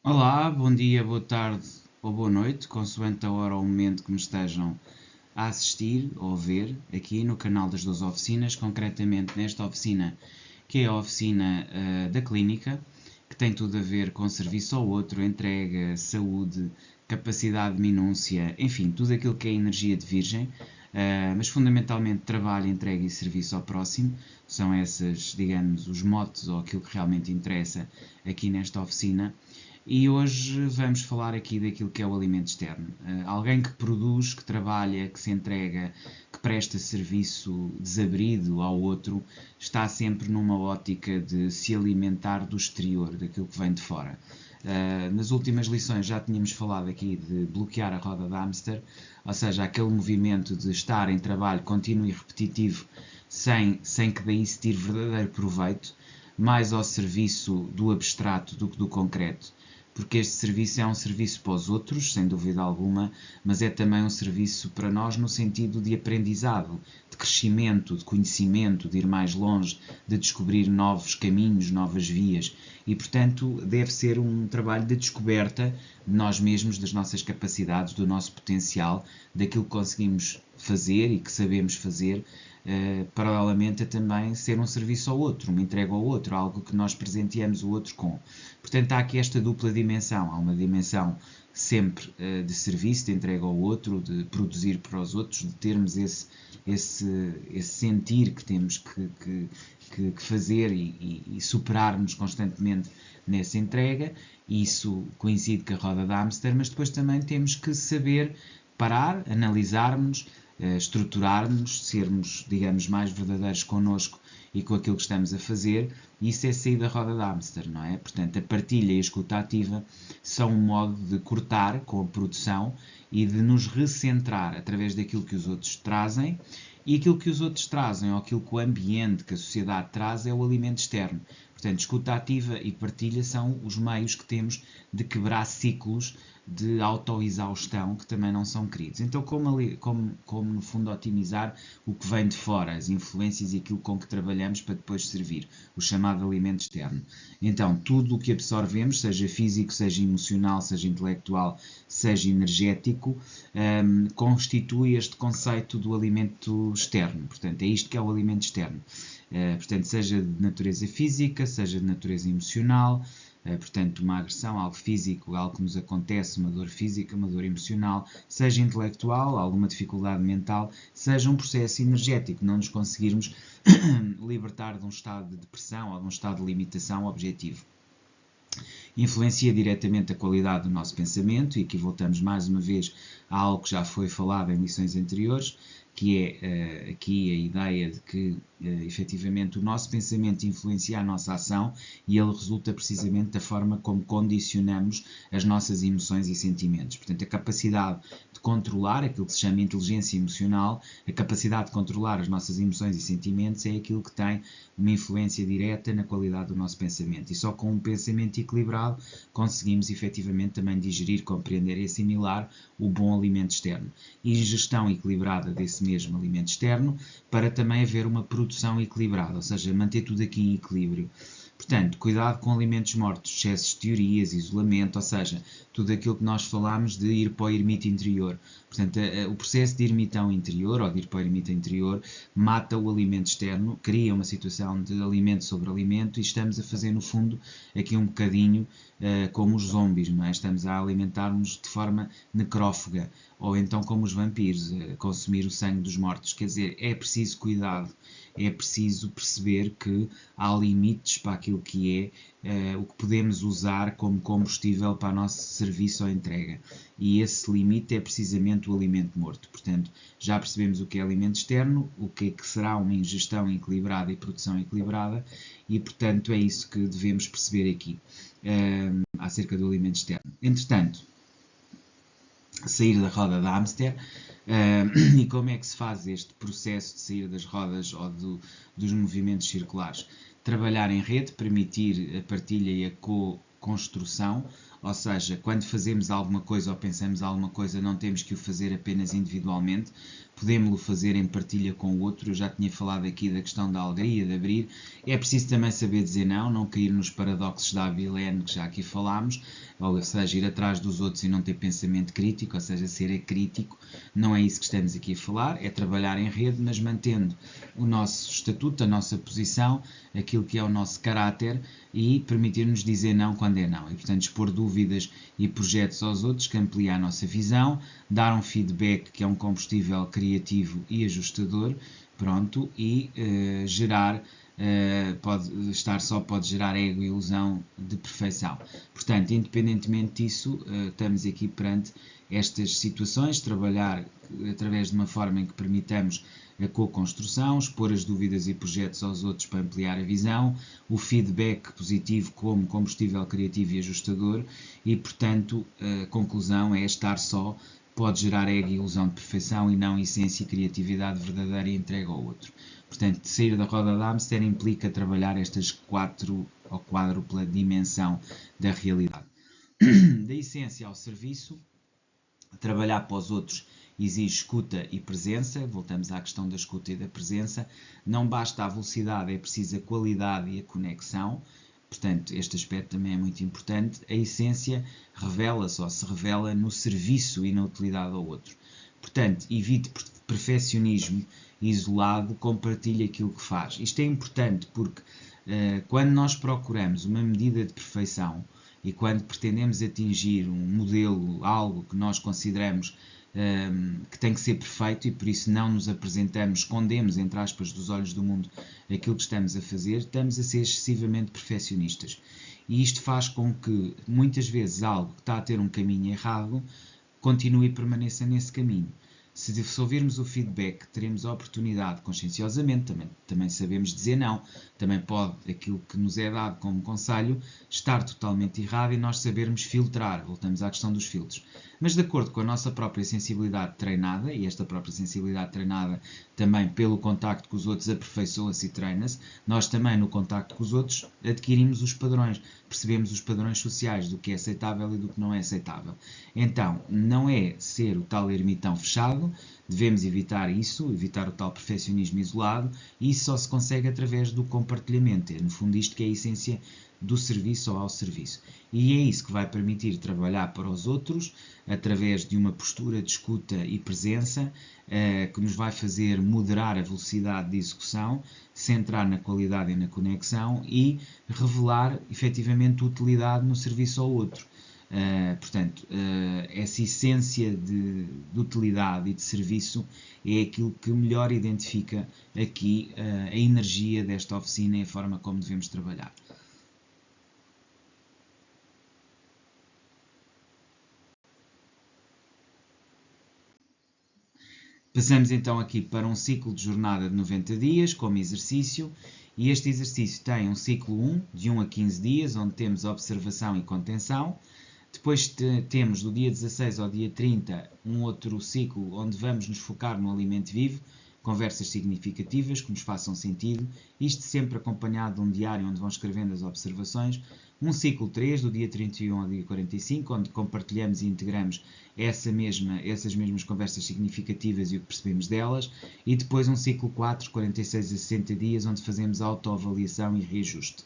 Olá, bom dia, boa tarde ou boa noite, consoante a hora ou o momento que me estejam a assistir ou a ver aqui no canal das 12 oficinas, concretamente nesta oficina que é a oficina da clínica, que tem tudo a ver com serviço ao outro, entrega, saúde, capacidade de minúcia, enfim, tudo aquilo que é energia de virgem, mas fundamentalmente trabalho, entrega e serviço ao próximo, são essas, digamos, os motes ou aquilo que realmente interessa aqui nesta oficina. E hoje vamos falar aqui daquilo que é o alimento externo. Alguém que produz, que trabalha, que se entrega, que presta serviço desabrido ao outro, está sempre numa ótica de se alimentar do exterior, daquilo que vem de fora. Nas últimas lições já tínhamos falado aqui de bloquear a roda de hamster, ou seja, aquele movimento de estar em trabalho contínuo e repetitivo sem que daí se tire verdadeiro proveito, mais ao serviço do abstrato do que do concreto, porque este serviço é um serviço para os outros, sem dúvida alguma, mas é também um serviço para nós no sentido de aprendizado, de crescimento, de conhecimento, de ir mais longe, de descobrir novos caminhos, novas vias. E, portanto, deve ser um trabalho de descoberta de nós mesmos, das nossas capacidades, do nosso potencial, daquilo que conseguimos fazer e que sabemos fazer, paralelamente a também ser um serviço ao outro, uma entrega ao outro, algo que nós presenteamos o outro com. Portanto, há aqui esta dupla dimensão. Há uma dimensão sempre de serviço, de entrega ao outro, de produzir para os outros, de termos esse sentir que temos que fazer e superarmos constantemente nessa entrega. Isso coincide com a roda de hamster, mas depois também temos que saber parar, analisarmos, estruturarmos, sermos, digamos, mais verdadeiros connosco e com aquilo que estamos a fazer, e isso é sair da roda de hamster, não é? Portanto, a partilha e a escuta ativa são um modo de cortar com a produção e de nos recentrar através daquilo que os outros trazem, e aquilo que os outros trazem, ou aquilo que o ambiente, que a sociedade traz, é o alimento externo. Portanto, escuta ativa e partilha são os meios que temos de quebrar ciclos de autoexaustão que também não são queridos. Então, como no fundo otimizar o que vem de fora, as influências e aquilo com que trabalhamos para depois servir, o chamado alimento externo. Então, tudo o que absorvemos, seja físico, seja emocional, seja intelectual, seja energético, constitui este conceito do alimento externo. Portanto, é isto que é o alimento externo. Portanto, seja de natureza física, seja de natureza emocional, portanto, uma agressão, algo físico, algo que nos acontece, uma dor física, uma dor emocional, seja intelectual, alguma dificuldade mental, seja um processo energético, não nos conseguirmos libertar de um estado de depressão ou de um estado de limitação objetivo. Influencia diretamente a qualidade do nosso pensamento, e aqui voltamos mais uma vez a algo que já foi falado em lições anteriores, que é aqui a ideia de que efetivamente o nosso pensamento influencia a nossa ação, e ele resulta precisamente da forma como condicionamos as nossas emoções e sentimentos. Portanto, a capacidade de controlar aquilo que se chama inteligência emocional, a capacidade de controlar as nossas emoções e sentimentos, é aquilo que tem uma influência direta na qualidade do nosso pensamento. E só com um pensamento equilibrado conseguimos efetivamente também digerir, compreender e assimilar o bom alimento externo. E gestão equilibrada desse mesmo alimento externo, para também haver uma produção equilibrada, ou seja, manter tudo aqui em equilíbrio. Portanto, cuidado com alimentos mortos, excessos de teorias, isolamento, ou seja, tudo aquilo que nós falámos de ir para o ermite interior. Portanto, o processo de ermitão interior, ou de ir para o ermita interior, mata o alimento externo, cria uma situação de alimento sobre alimento, e estamos a fazer, no fundo, aqui um bocadinho como os zombies, não é? Estamos a alimentar-nos de forma necrófaga, ou então como os vampiros, a consumir o sangue dos mortos. Quer dizer, é preciso cuidado, é preciso perceber que há limites para aquilo que é o que podemos usar como combustível para o nosso serviço ou entrega. E esse limite é precisamente o alimento morto. Portanto, já percebemos o que é alimento externo, o que é que será uma ingestão equilibrada e produção equilibrada, e portanto é isso que devemos perceber aqui acerca do alimento externo. Entretanto, sair da roda de hamster. E como é que se faz este processo de sair das rodas ou dos movimentos circulares? Trabalhar em rede, permitir a partilha e a co-construção, ou seja, quando fazemos alguma coisa ou pensamos alguma coisa, não temos que o fazer apenas individualmente, podemos-lo fazer em partilha com o outro. Eu já tinha falado aqui da questão da alegria, de abrir. É preciso também saber dizer não cair nos paradoxos da Avilene, que já aqui falámos, ou seja, ir atrás dos outros e não ter pensamento crítico, ou seja, ser crítico. Não é isso que estamos aqui a falar, é trabalhar em rede, mas mantendo o nosso estatuto, a nossa posição, aquilo que é o nosso caráter, e permitir-nos dizer não quando é não. E, portanto, expor dúvidas e projetos aos outros, que amplia a nossa visão, dar um feedback, que é um combustível criativo e ajustador, pronto, e gerar, pode gerar ego e ilusão de perfeição. Portanto, independentemente disso, estamos aqui perante estas situações, trabalhar através de uma forma em que permitamos a co-construção, expor as dúvidas e projetos aos outros para ampliar a visão, o feedback positivo como combustível criativo e ajustador, e, portanto, a conclusão é: estar só pode gerar ego e ilusão de perfeição e não essência e criatividade verdadeira e entrega ao outro. Portanto, sair da roda de Amster implica trabalhar estas 4 ou quádrupla dimensão da realidade. Da essência ao serviço, trabalhar para os outros exige escuta e presença. Voltamos à questão da escuta e da presença. Não basta a velocidade, é preciso a qualidade e a conexão. Portanto, este aspecto também é muito importante. A essência revela-se ou se revela no serviço e na utilidade ao outro. Portanto, evite perfeccionismo isolado, compartilhe aquilo que faz. Isto é importante porque quando nós procuramos uma medida de perfeição e quando pretendemos atingir um modelo, algo que nós consideramos que tem que ser perfeito e por isso não nos apresentamos, escondemos, entre aspas, dos olhos do mundo aquilo que estamos a fazer, estamos a ser excessivamente perfeccionistas. E isto faz com que, muitas vezes, algo que está a ter um caminho errado, continue e permaneça nesse caminho. Se ouvirmos o feedback, teremos a oportunidade, conscienciosamente, também sabemos dizer não. Também pode aquilo que nos é dado como conselho estar totalmente errado e nós sabermos filtrar. Voltamos à questão dos filtros. Mas de acordo com a nossa própria sensibilidade treinada, e esta própria sensibilidade treinada também pelo contacto com os outros aperfeiçoa-se e treina-se, nós também no contacto com os outros adquirimos os padrões, percebemos os padrões sociais do que é aceitável e do que não é aceitável. Então, não é ser o tal ermitão fechado, devemos evitar isso, evitar o tal perfeccionismo isolado, e isso só se consegue através do compartilhamento. É no fundo isto que é a essência do serviço ou ao serviço. E é isso que vai permitir trabalhar para os outros através de uma postura de escuta e presença que nos vai fazer moderar a velocidade de execução, centrar na qualidade e na conexão e revelar efetivamente utilidade no serviço ao outro. Portanto, essa essência de utilidade e de serviço é aquilo que melhor identifica aqui a energia desta oficina e a forma como devemos trabalhar. Passamos então aqui para um ciclo de jornada de 90 dias como exercício, e este exercício tem um ciclo 1, de 1 a 15 dias, onde temos observação e contenção. Depois temos do dia 16 ao dia 30 um outro ciclo onde vamos nos focar no alimento vivo, conversas significativas que nos façam sentido, isto sempre acompanhado de um diário onde vão escrevendo as observações. Um ciclo 3, do dia 31 ao dia 45, onde compartilhamos e integramos essas mesmas conversas significativas e o que percebemos delas. E depois um ciclo 4, 46 a 60 dias, onde fazemos autoavaliação e reajuste.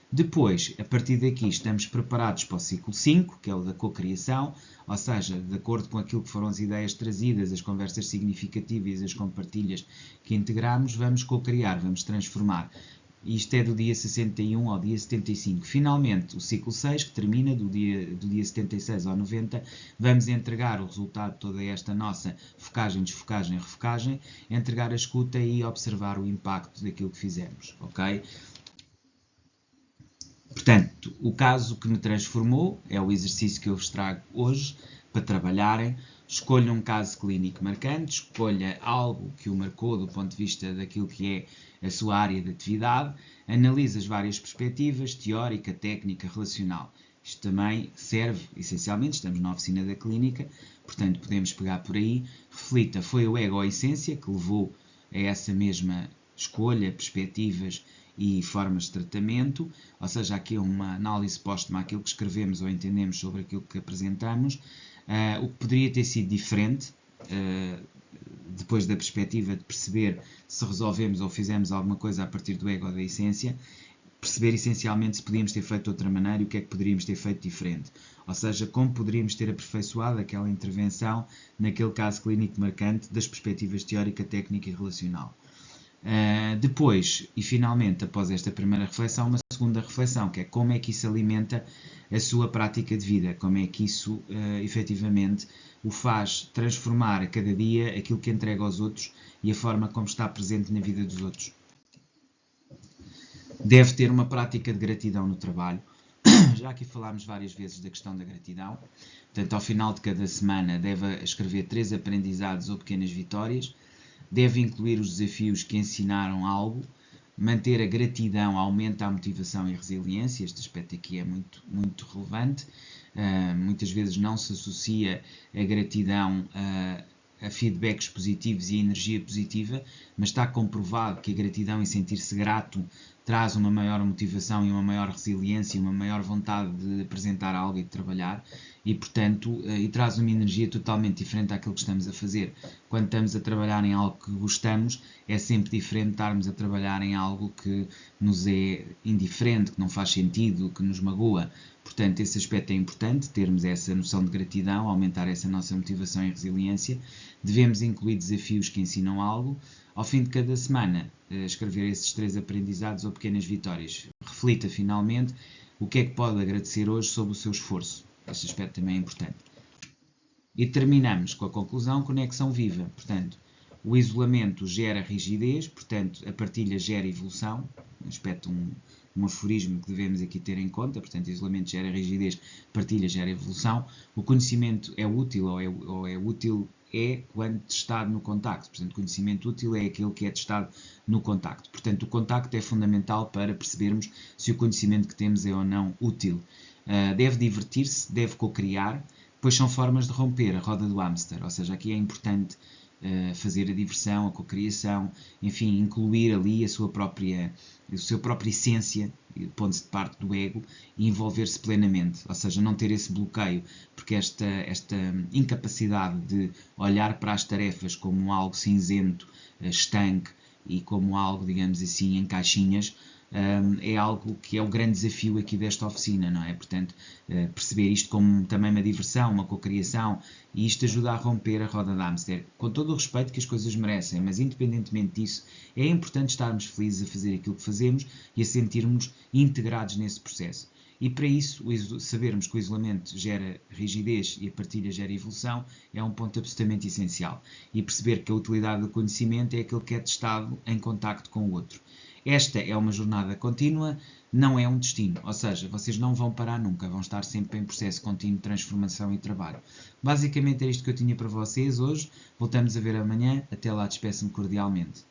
Depois, a partir daqui, estamos preparados para o ciclo 5, que é o da cocriação, ou seja, de acordo com aquilo que foram as ideias trazidas, as conversas significativas e as compartilhas que integramos, vamos cocriar, vamos transformar. Isto é do dia 61 ao dia 75. Finalmente, o ciclo 6, que termina do dia 76 ao 90, vamos entregar o resultado de toda esta nossa focagem, desfocagem, refocagem, entregar a escuta e observar o impacto daquilo que fizemos, ok? Portanto, o caso que me transformou é o exercício que eu vos trago hoje para trabalharem. Escolha um caso clínico marcante, escolha algo que o marcou do ponto de vista daquilo que é a sua área de atividade, analise as várias perspectivas, teórica, técnica, relacional. Isto também serve, essencialmente, estamos na oficina da clínica, portanto podemos pegar por aí, reflita, foi o ego ou a essência que levou a essa mesma escolha, perspectivas e formas de tratamento, ou seja, aqui é uma análise póstuma àquilo que escrevemos ou entendemos sobre aquilo que apresentamos. O que poderia ter sido diferente, depois da perspectiva de perceber se resolvemos ou fizemos alguma coisa a partir do ego ou da essência, perceber essencialmente se podíamos ter feito de outra maneira e o que é que poderíamos ter feito diferente. Ou seja, como poderíamos ter aperfeiçoado aquela intervenção naquele caso clínico marcante das perspectivas teórica, técnica e relacional. Depois, e finalmente, após esta primeira reflexão, uma segunda reflexão, que é como é que isso alimenta a sua prática de vida, como é que isso efetivamente o faz transformar a cada dia aquilo que entrega aos outros e a forma como está presente na vida dos outros. Deve ter uma prática de gratidão no trabalho. Já aqui falámos várias vezes da questão da gratidão. Portanto, ao final de cada semana deve escrever 3 aprendizados ou pequenas vitórias. Deve incluir os desafios que ensinaram algo. Manter a gratidão aumenta a motivação e a resiliência. Este aspecto aqui é muito, muito relevante. Muitas vezes não se associa a gratidão a feedbacks positivos e a energia positiva, mas está comprovado que a gratidão e sentir-se grato traz uma maior motivação e uma maior resiliência e uma maior vontade de apresentar algo e de trabalhar e, portanto, e traz uma energia totalmente diferente àquilo que estamos a fazer. Quando estamos a trabalhar em algo que gostamos, é sempre diferente de estarmos a trabalhar em algo que nos é indiferente, que não faz sentido, que nos magoa. Portanto, esse aspecto é importante, termos essa noção de gratidão, aumentar essa nossa motivação e resiliência. Devemos incluir desafios que ensinam algo. Ao fim de cada semana, escrever esses 3 aprendizados ou pequenas vitórias. Reflita, finalmente, o que é que pode agradecer hoje sobre o seu esforço. Este aspecto também é importante. E terminamos com a conclusão, conexão viva. Portanto, o isolamento gera rigidez, portanto, a partilha gera evolução. Um aspecto, um aforismo que devemos aqui ter em conta. Portanto, isolamento gera rigidez, partilha gera evolução. O conhecimento é útil ou é útil quando testado no contacto. Portanto, conhecimento útil é aquele que é testado no contacto. Portanto, o contacto é fundamental para percebermos se o conhecimento que temos é ou não útil. Deve divertir-se, deve co-criar, pois são formas de romper a roda do hamster. Ou seja, aqui é importante fazer a diversão, a cocriação, enfim, incluir ali a sua própria essência, pondo-se de parte do ego, e envolver-se plenamente, ou seja, não ter esse bloqueio, porque esta incapacidade de olhar para as tarefas como algo cinzento, estanque, e como algo, digamos assim, em caixinhas, é algo que é o grande desafio aqui desta oficina, não é? Portanto, perceber isto como também uma diversão, uma cocriação, e isto ajuda a romper a roda da hamster, com todo o respeito que as coisas merecem, mas independentemente disso, é importante estarmos felizes a fazer aquilo que fazemos e a sentirmos integrados nesse processo. E para isso, sabermos que o isolamento gera rigidez e a partilha gera evolução é um ponto absolutamente essencial. E perceber que a utilidade do conhecimento é aquele que é testado em contacto com o outro. Esta é uma jornada contínua, não é um destino, ou seja, vocês não vão parar nunca, vão estar sempre em processo contínuo de transformação e trabalho. Basicamente é isto que eu tinha para vocês hoje, voltamos a ver amanhã, até lá despeço-me cordialmente.